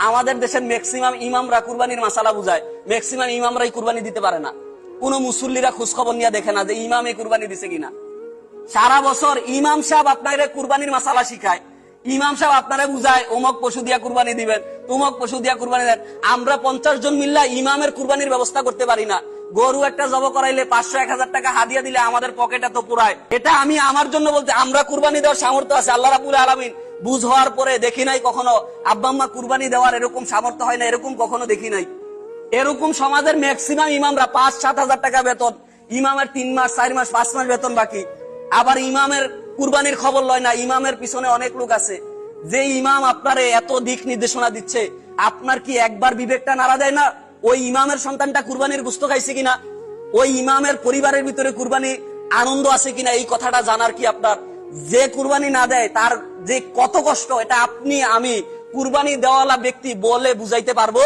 আমাদের দেশের ম্যাক্সিমাম ইমামরা কুরবানির মাসালা বুঝায়, ম্যাক্সিমাম ইমামরাই কুরবানি দিতে পারে না। কোন মুসল্লিরা খোঁজ খবর নিয়ে দেখে না যে ইমাম এই কুরবানি দিছে কিনা। সারা বছর ইমাম সাহেব আপনারা কুরবানির মাসালা শিখায়, ইমাম সাহেব আপনারা বুঝায় অমুক পশু দিয়া কুরবানি দিবেন, তমুক পশু দিয়া কুরবানি দেন। আমরা 50 জন মিল্লা ইমামের কুরবানির ব্যবস্থা করতে পারি না। গরু একটা জব করাইলে 500-1000 টাকা হাদিয়া দিলে আমাদের পকেটে তো পুরায়। এটা আমি আমার জন্য বলতে, আমরা কুরবানি দেওয়ার সামর্থ্য আছে, আল্লাহ রাব্বুল আলামিন বুঝ হওয়ার পরে দেখি নাই কখনো আব্বা আম্মা কুরবানি দেওয়ার এরকম সামর্থ্য হয় না, এরকম কখনো দেখি নাই। এরকম সমাজের ম্যাক্সিমাম ইমামরা 5-7 হাজার টাকা বেতন, ইমামের 3 মাস 4 মাস 5 মাস বেতন বাকি। আবার ইমামের কুরবানির খবর লয় না। ইমামের পিছনে অনেক লোক আছে। যে ইমাম আপনারে এত দিক নির্দেশনা দিচ্ছে, আপনার কি একবার বিবেকটা নাড়া দেয় না ওই ইমামের সন্তানটা কুরবানির গোশত খাইছে কিনা, ওই ইমামের পরিবারের ভিতরে কুরবানি আনন্দ আছে কিনা, এই কথাটা জানার কি আপনার? যে কুরবানি না দেয় তার যে কত কষ্ট, এটা আপনি আমি কুরবানি দেওয়ালা ব্যক্তি বলে বুঝাইতে পারবো?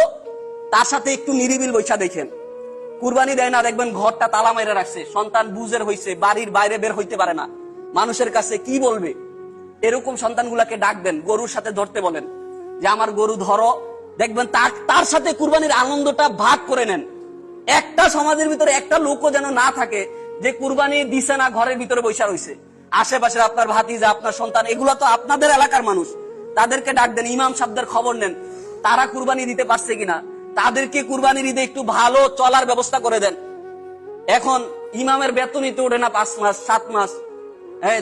তার সাথে একটু নিরিবিল বৈশা দেখেন। কুরবানি দেয় না, দেখবেন ঘরটা তালা মেরে রাখছে, সন্তান বুঝের হইছে, বাড়ির বাইরে বের হইতে পারে না, মানুষের কাছে কি বলবে? এরকম সন্তানগুলাকে ডাকবেন, গরুর সাথে ধরতে বলেন যে আমার গরু ধরো, দেখবেন তার সাথে কুরবানির আনন্দটা ভাগ করে নেন। একটা সমাজের ভিতরে একটা লোকও যেন না থাকে যে কুরবানি দিছে না, ঘরের ভিতরে বৈশা রয়েছে। আশেপাশের আপনার ভাতিজা, আপনার সন্তান, এগুলা তো আপনাদের এলাকার মানুষ, তাদেরকে ডাক দেন, ইমাম সাহেবদের খবর নেন তারা কুরবানি দিতে পারছে কিনা, তাদেরকে কুরবানির ঈদে একটু ভালো চলার ব্যবস্থা করে দেন। এখন ইমামের বেতনই তো ওঠে না 5 মাস 7 মাস,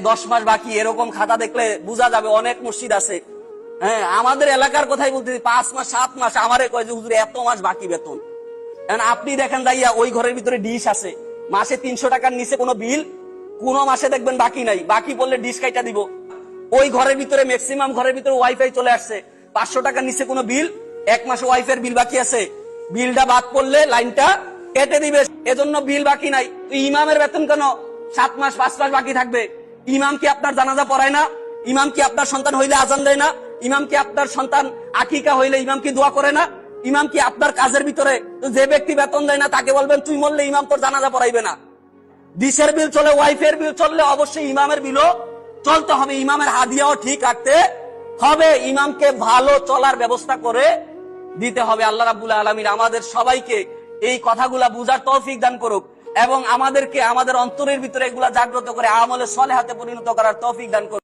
10 মাস বাকি, এরকম খাতা দেখলে বোঝা যাবে অনেক মসজিদ আছে। আমাদের এলাকার কথাই বলতে 5 মাস 7 মাস আমারে কয় যে হুজুর এত মাস বাকি বেতন। আপনি দেখেন যাইয়া ওই ঘরের ভিতরে ডিশ আছে, মাসে 300 টাকার নিচে কোনো বিল কোন মাসে দেখবেন বাকি নাই, বাকি বললে ডিশ কাইটা দিব। ওই ঘরের ভিতরে ম্যাক্সিমাম ঘরের ভিতরে ওয়াইফাই চলে আসছে, 500 টাকার নিচে কোনো বিল, 1 মাসে ওয়াইফাই বিল বাকি আছে, বিলটা বাদ পড়লে লাইনটা কেটে দিবে, এজন্য বিল বাকি নাই। ইমামের বেতন কেন 7 মাস 5 মাস বাকি থাকবে? ইমাম কি আপনার জানাজা পড়ায় না? ইমাম কি আপনার সন্তান হইলে আজান দেয় না? ইমাম কি আপনার সন্তান আকিকা হইলে ইমাম কি দোয়া করে না? ইমাম কি আপনার কাজের ভিতরে যে ব্যক্তি বেতন দেয় না তাকে বলবেন তুই মরলে ইমাম তোর জানাজা পড়াইবে না? ডিশের বিল চলে, ওয়াইফের বিল চললে অবশ্যই ইমামের বিলও চলতে হবে, ইমামের হাদিয়াও ঠিক রাখতে হবে, ইমামকে ভালো চলার ব্যবস্থা করে দিতে হবে। আল্লাহ রাব্বুল আলামিন আমাদের সবাইকে এই কথাগুলা বুঝার তৌফিক দান করুক এবং আমাদেরকে আমাদের অন্তরের ভিতরে এগুলা জাগ্রত করে আমলে সলেহাতে পরিণত করার তৌফিক দান করুক।